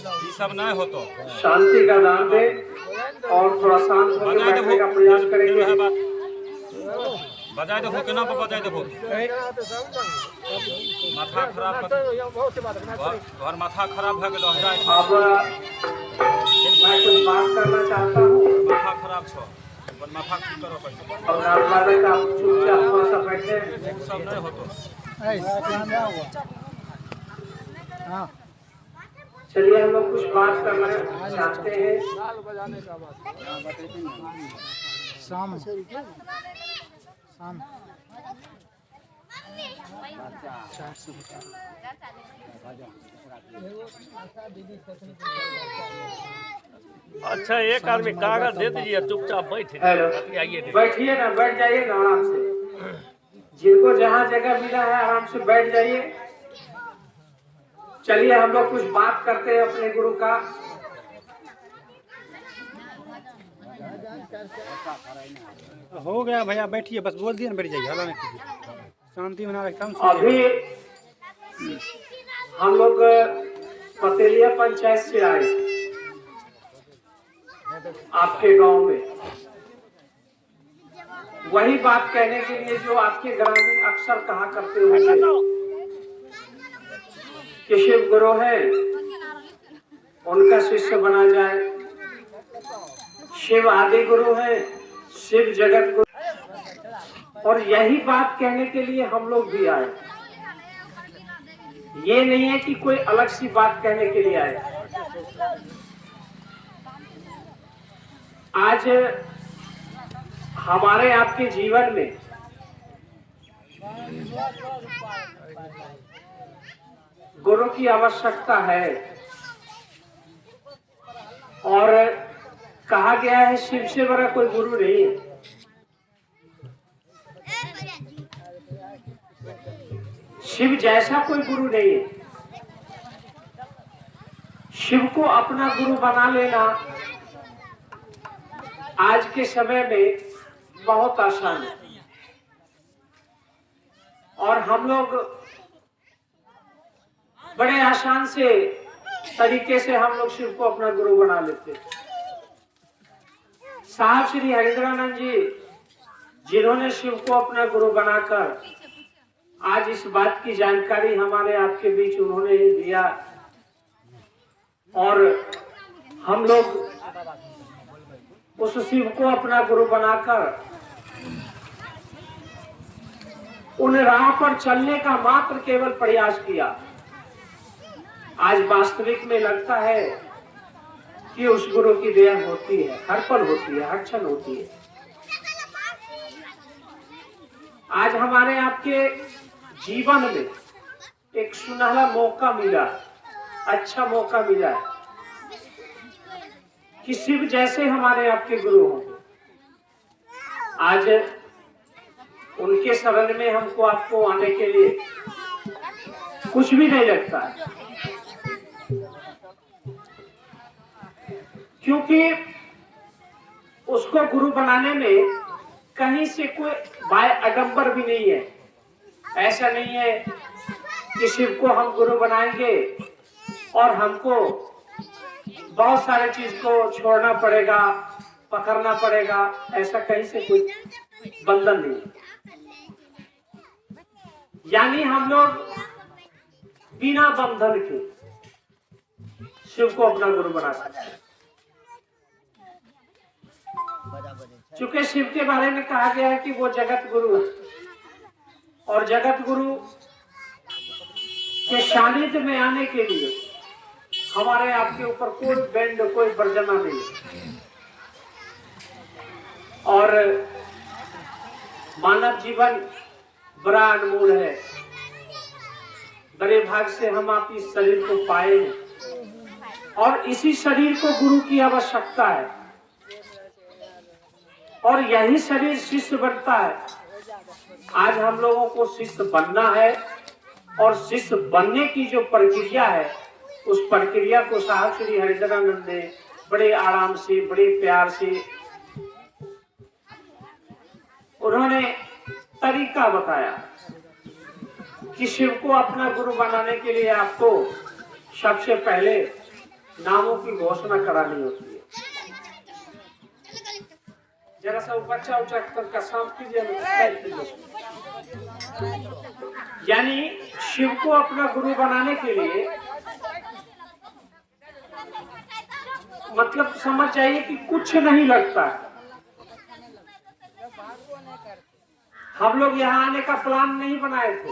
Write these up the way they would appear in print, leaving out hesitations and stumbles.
ये सब नहीं हो तो शांति का दान दे और थोड़ा शांत होकर बैठने का प्रयास करेंगे। बजाय देखो केना पर बजाय देखो माथा खराब और माथा खराब हो गया अब मैं कुछ बात करना चाहता हूँ। माथा खराब छो माथा ठीक करो पहले और आप चुपचाप थोड़ा सा बैठे। सब नहीं हो तो चलिए हम लोग कुछ बात करना चाहते हैं। शाम अच्छा एक आदमी कागज दे दीजिए चुपचाप बैठिए। हेलो, बैठिए ना, बैठ जाइए ना आराम से। जिनको जहाँ जगह मिला है आराम से बैठ जाइए। चलिए हम लोग कुछ बात करते हैं अपने गुरु का। हो गया भैया, बैठिए बस, बोल दिए ना, बैठ जाइए, हल्ला नहीं कीजिए, शांति बना रखता हूँ। अभी हम लोग पतेलिया पंचायत से आए आपके गांव में, वही बात कहने के लिए जो आपके ग्रामीण अक्सर कहा करते होंगे कि शिव गुरु है, उनका शिष्य बना जाए। शिव आदि गुरु है, शिव जगत गुरु। और यही बात कहने के लिए हम लोग भी आए। ये नहीं है कि कोई अलग सी बात कहने के लिए आए। आज हमारे आपके जीवन में गुरु की आवश्यकता है। और कहा गया है शिव से बड़ा कोई गुरु नहीं है। शिव जैसा कोई गुरु नहीं है। शिव को अपना गुरु बना लेना आज के समय में बहुत आसान है। और हम लोग बड़े आसान से तरीके से हम लोग शिव को अपना गुरु बना लेते हैं। साहब श्री हरिंद्रानंद जी, जिन्होंने शिव को अपना गुरु बनाकर आज इस बात की जानकारी हमारे आपके बीच उन्होंने दिया, और हम लोग उस शिव को अपना गुरु बनाकर उन राह पर चलने का मात्र केवल प्रयास किया। आज वास्तविक में लगता है कि उस गुरु की दया होती है, हर पल होती है, हर क्षण होती है। आज हमारे आपके जीवन में एक सुनहरा मौका मिला, अच्छा मौका मिला है कि शिव जैसे हमारे आपके गुरु होंगे। आज उनके शरण में हमको आपको आने के लिए कुछ भी नहीं लगता है, क्योंकि उसको गुरु बनाने में कहीं से कोई बाय अडंबर भी नहीं है। ऐसा नहीं है कि शिव को हम गुरु बनाएंगे और हमको बहुत सारे चीज को छोड़ना पड़ेगा, पकड़ना पड़ेगा, ऐसा कहीं से कोई बंधन नहीं। यानी हम लोग बिना बंधन के शिव को अपना गुरु बना सकते हैं। चूंकि शिव के बारे में कहा गया है कि वो जगत गुरु है, और जगत गुरु के सानिध्य में आने के लिए हमारे आपके ऊपर कोई बैंड, कोई बर्जना नहीं। और मानव जीवन बड़ा अनमोल है। बड़े भाग से हम आप इस शरीर को पाए हैं, और इसी शरीर को गुरु की आवश्यकता है, और यही शरीर शिष्य बनता है। आज हम लोगों को शिष्य बनना है, और शिष्य बनने की जो प्रक्रिया है, उस प्रक्रिया को साहब श्री हरिंद्रानंद ने बड़े आराम से, बड़े प्यार से उन्होंने तरीका बताया कि शिव को अपना गुरु बनाने के लिए आपको सबसे पहले नामों की घोषणा करानी होती है। जरा सा बच्चा उठकर का शांत कीजिए। यानी शिव को अपना गुरु बनाने के लिए मतलब समझ जाइए कि कुछ नहीं लगता। हम लोग यहाँ आने का प्लान नहीं बनाए थे।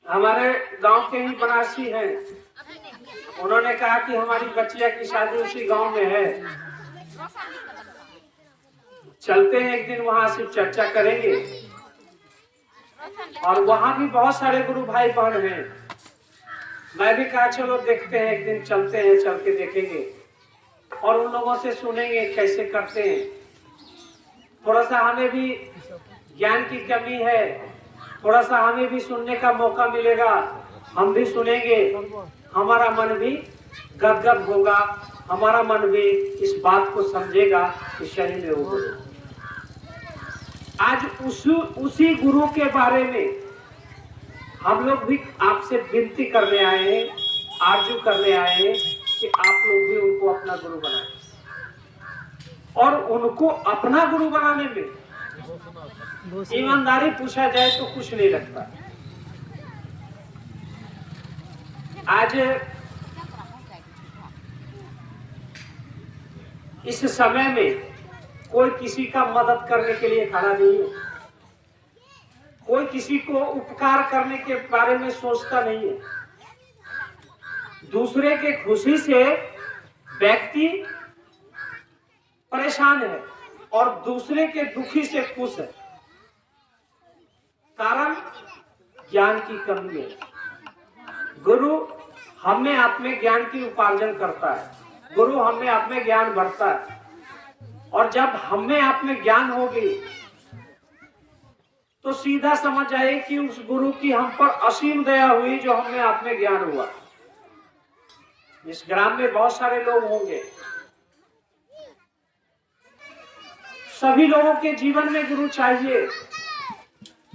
हमारे गांव के ही बनारसी हैं, उन्होंने कहा कि हमारी बच्चिया की शादी उसी गांव में है, चलते हैं एक दिन वहां से चर्चा करेंगे। और वहां भी बहुत सारे गुरु भाई बहन हैं। मैं भी कहा चलो देखते हैं, एक दिन चलते हैं, चल के देखेंगे और उन लोगों से सुनेंगे कैसे करते हैं। थोड़ा सा हमें भी ज्ञान की कमी है, थोड़ा सा हमें भी सुनने का मौका मिलेगा, हम भी सुनेंगे, हमारा मन भी गदगद होगा, हमारा मन भी इस बात को समझेगा कि सही में वो आज उसी गुरु के बारे में हम लोग भी आपसे विनती करने आए हैं, आरजू करने आए हैं कि आप लोग भी उनको अपना गुरु बनाएं। और उनको अपना गुरु बनाने में ईमानदारी पूछा जाए तो कुछ नहीं लगता। आज इस समय में कोई किसी का मदद करने के लिए खड़ा नहीं है, कोई किसी को उपकार करने के बारे में सोचता नहीं है। दूसरे के खुशी से व्यक्ति परेशान है और दूसरे के दुखी से खुश है। कारण ज्ञान की कमी है। गुरु हमें आप में ज्ञान की उपार्जन करता है, गुरु हमें आप में ज्ञान भरता है। और जब हमें आप में ज्ञान होगी तो सीधा समझ आए कि उस गुरु की हम पर असीम दया हुई जो हमें आप में ज्ञान हुआ। इस ग्राम में बहुत सारे लोग होंगे, सभी लोगों के जीवन में गुरु चाहिए।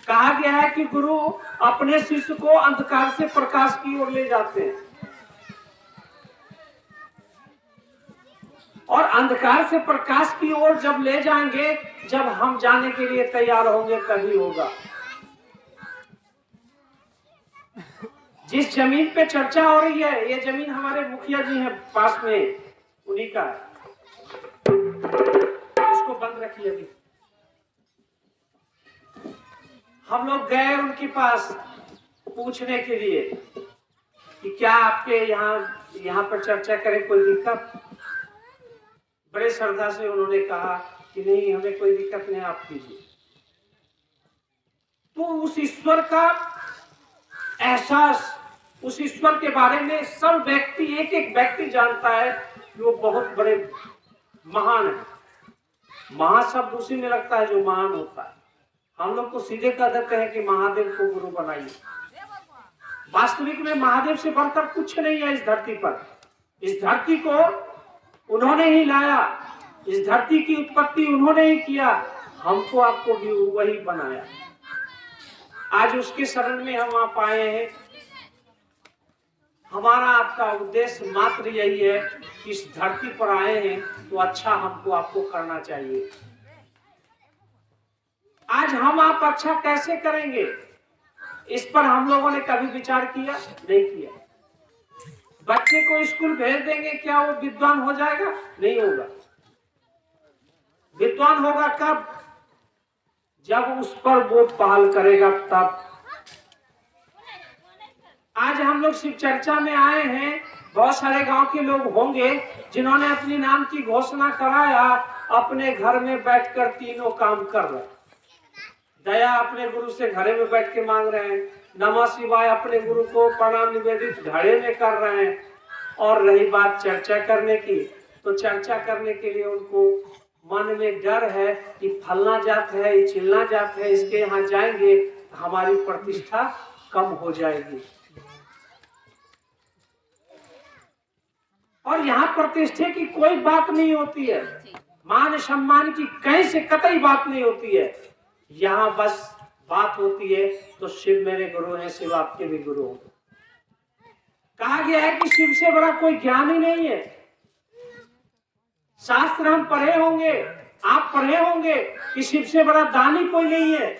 कहा गया है कि गुरु अपने शिष्य को अंधकार से प्रकाश की ओर ले जाते हैं और अंधकार से प्रकाश की ओर जब ले जाएंगे, जब हम जाने के लिए तैयार होंगे तभी होगा। जिस जमीन पे चर्चा हो रही है, ये जमीन हमारे मुखिया जी हैं पास में, उन्हीं का है। इसको बंद रखिए। अभी हम लोग गए उनके पास पूछने के लिए कि क्या आपके यहाँ पर चर्चा करें, कोई दिक्कत? बड़े श्रद्धा से उन्होंने कहा कि नहीं, हमें कोई दिक्कत नहीं, आप कीजिए। तो उस ईश्वर का एहसास, उस ईश्वर के बारे में सब व्यक्ति, एक एक व्यक्ति जानता है कि वो बहुत बड़े महान है। महा शब्द उसी में लगता है जो महान होता है। हम लोग तो सीधे कह देते हैं कि महादेव को गुरु बनाइए। वास्तविक में महादेव से बढ़कर कुछ नहीं है इस धरती पर। इस धरती को उन्होंने ही लाया, इस धरती की उत्पत्ति उन्होंने ही किया, हमको आपको भी वही बनाया। आज उसके शरण में हम आप आए हैं। हमारा आपका उद्देश्य मात्र यही है कि इस धरती पर आए हैं तो अच्छा हमको आपको करना चाहिए। आज हम आप अच्छा कैसे करेंगे, इस पर हम लोगों ने कभी विचार किया नहीं किया। बच्चे को स्कूल भेज देंगे, क्या वो विद्वान हो जाएगा? नहीं होगा। विद्वान होगा कब? जब उस पर वो पहल करेगा तब। आज हम लोग शिव चर्चा में आए हैं, बहुत सारे गांव के लोग होंगे जिन्होंने अपनी नाम की घोषणा कराया, अपने घर में बैठकर तीनों काम कर रहे हैं। दया अपने गुरु से घरे में बैठ के मांग रहे हैं, नमः शिवाय अपने गुरु को प्रणाम निवेदित घड़े में कर रहे हैं। और रही बात चर्चा करने की, तो चर्चा करने के लिए उनको मन में डर है कि फलना जात है, चिलना जात है, इसके यहाँ जाएंगे हमारी प्रतिष्ठा कम हो जाएगी। और यहाँ प्रतिष्ठा की कोई बात नहीं होती है, मान सम्मान की कहीं से कतई बात नहीं होती है। यहाँ बस बात होती है तो शिव मेरे गुरु हैं, शिव आपके भी गुरु होंगे। कहा गया है कि शिव से बड़ा कोई ज्ञान ही नहीं है। शास्त्र हम पढ़े होंगे, आप पढ़े होंगे कि शिव से बड़ा दानी कोई नहीं है।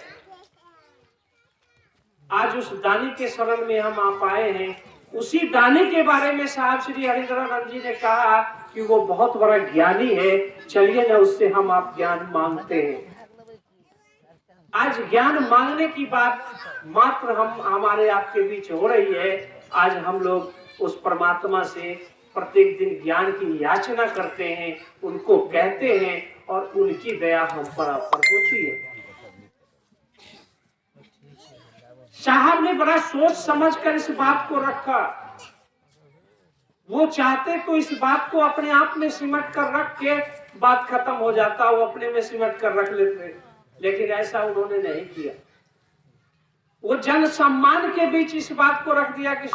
आज उस दानी के शरण में हम आप आए हैं। उसी दानी के बारे में साहब श्री हरिंद्रानंद जी ने कहा कि वो बहुत बड़ा ज्ञानी है, चलिए ना उससे हम आप ज्ञान मांगते हैं। आज ज्ञान मांगने की बात मात्र हमारे आपके बीच हो रही है। आज हम लोग उस परमात्मा से प्रत्येक दिन ज्ञान की याचना करते हैं, उनको कहते हैं और उनकी दया हम पर होती है। साहब ने बड़ा सोच समझकर इस बात को रखा। वो चाहते तो इस बात को अपने आप में सिमट कर रख के बात खत्म हो जाता, वो अपने में सिमट कर रख लेते, लेकिन ऐसा उन्होंने नहीं किया। वो जन सम्मान के बीच इस बात को रख दिया कि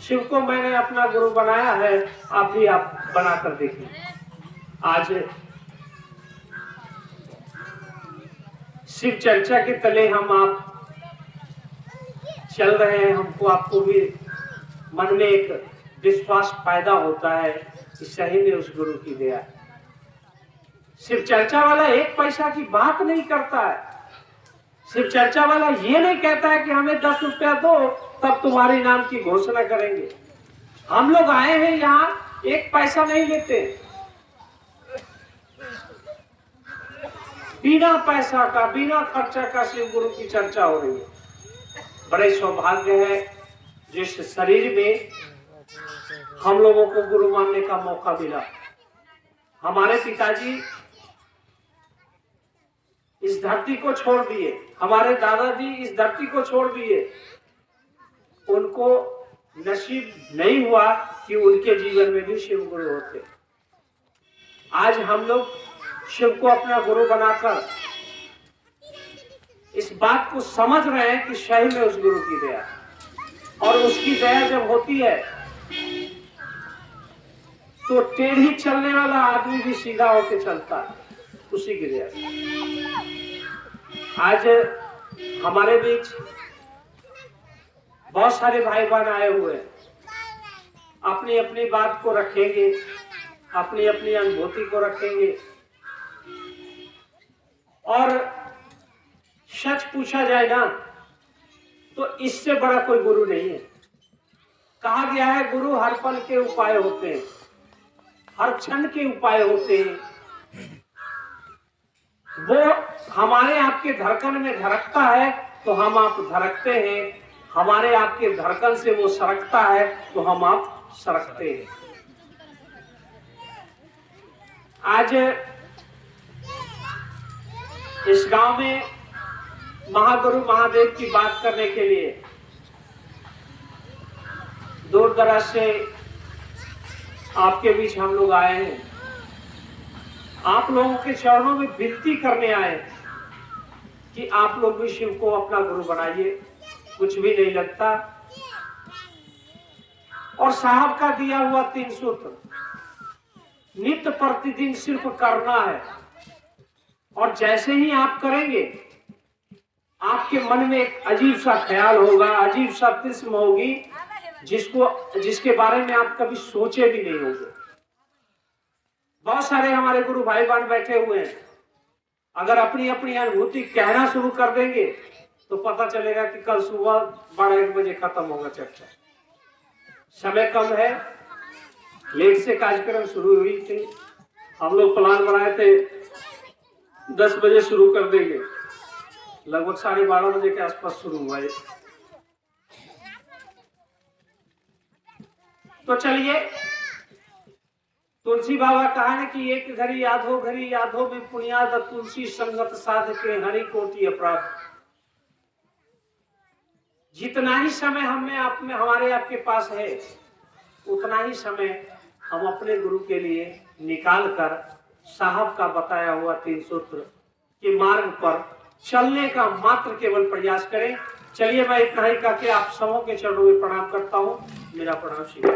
शिव को मैंने अपना गुरु बनाया है, आप भी आप बनाकर देखिए। आज शिव चर्चा के तले हम आप चल रहे हैं। हमको आपको भी मन में एक विश्वास पैदा होता है कि सही में उस गुरु की दया। शिव चर्चा वाला एक पैसा की बात नहीं करता है। शिव चर्चा वाला ये नहीं कहता है कि हमें 10 रुपया दो तब तुम्हारे नाम की घोषणा करेंगे। हम लोग आए हैं यहाँ, एक पैसा नहीं लेते, बिना पैसा का, बिना खर्चा का शिव गुरु की चर्चा हो रही है। बड़े सौभाग्य है जिस शरीर में हम लोगों को गुरु मानने का मौका मिला। हमारे पिताजी इस धरती को छोड़ दिए, हमारे दादाजी इस धरती को छोड़ दिए। उनको नसीब नहीं हुआ कि उनके जीवन में भी शिव गुरु होते। आज हम लोग शिव को अपना गुरु बनाकर इस बात को समझ रहे हैं कि सही में उस गुरु की दया, और उसकी दया जब होती है तो टेढ़ी चलने वाला आदमी भी सीधा होकर चलता है, उसी की दया। आज हमारे बीच बहुत सारे भाई बहन आए हुए हैं, अपनी अपनी बात को रखेंगे, अपनी अपनी अनुभूति को रखेंगे। और सच पूछा जाए ना तो इससे बड़ा कोई गुरु नहीं है। कहा गया है गुरु हर पल के उपाय होते हैं, हर क्षण के उपाय होते हैं। वो हमारे आपके धड़कन में धड़कता है तो हम आप धड़कते हैं, हमारे आपके धड़कन से वो सरकता है तो हम आप सरकते हैं। आज इस गांव में महागुरु महादेव की बात करने के लिए दूर दराज से आपके बीच हम लोग आए हैं। आप लोगों के चरणों में विनती करने आए कि आप लोग भी शिव को अपना गुरु बनाइए, कुछ भी नहीं लगता। और साहब का दिया हुआ 3 सूत्र नित्य प्रतिदिन सिर्फ करना है, और जैसे ही आप करेंगे आपके मन में एक अजीब सा ख्याल होगा, अजीब सा किस्म होगी जिसके बारे में आप कभी सोचे भी नहीं होंगे। बहुत सारे हमारे गुरु भाई बहन बैठे हुए हैं, अगर अपनी अपनी अनुभूति कहना शुरू कर देंगे तो पता चलेगा कि कल सुबह 12-1 बजे खत्म होगा चर्चा। समय कम है, लेट से कार्यक्रम शुरू हुई थी। हम लोग प्लान बनाए थे 10 बजे शुरू कर देंगे, लगभग 12:30 बजे के आसपास शुरू हुआ है। तो चलिए, तुलसी बाबा कहा है कि एक घड़ी यादो में पुण्याद तुलसी संगत साध के हरि कोटि अपराध। जितना ही समय हमारे आपके पास है, उतना ही समय हम अपने गुरु के लिए निकाल कर साहब का बताया हुआ 3 सूत्र के मार्ग पर चलने का मात्र केवल प्रयास करें। चलिए, मैं इतना ही करके आप सबों के चरणों में प्रणाम करता हूँ। मेरा प्रणाम स्वीकार।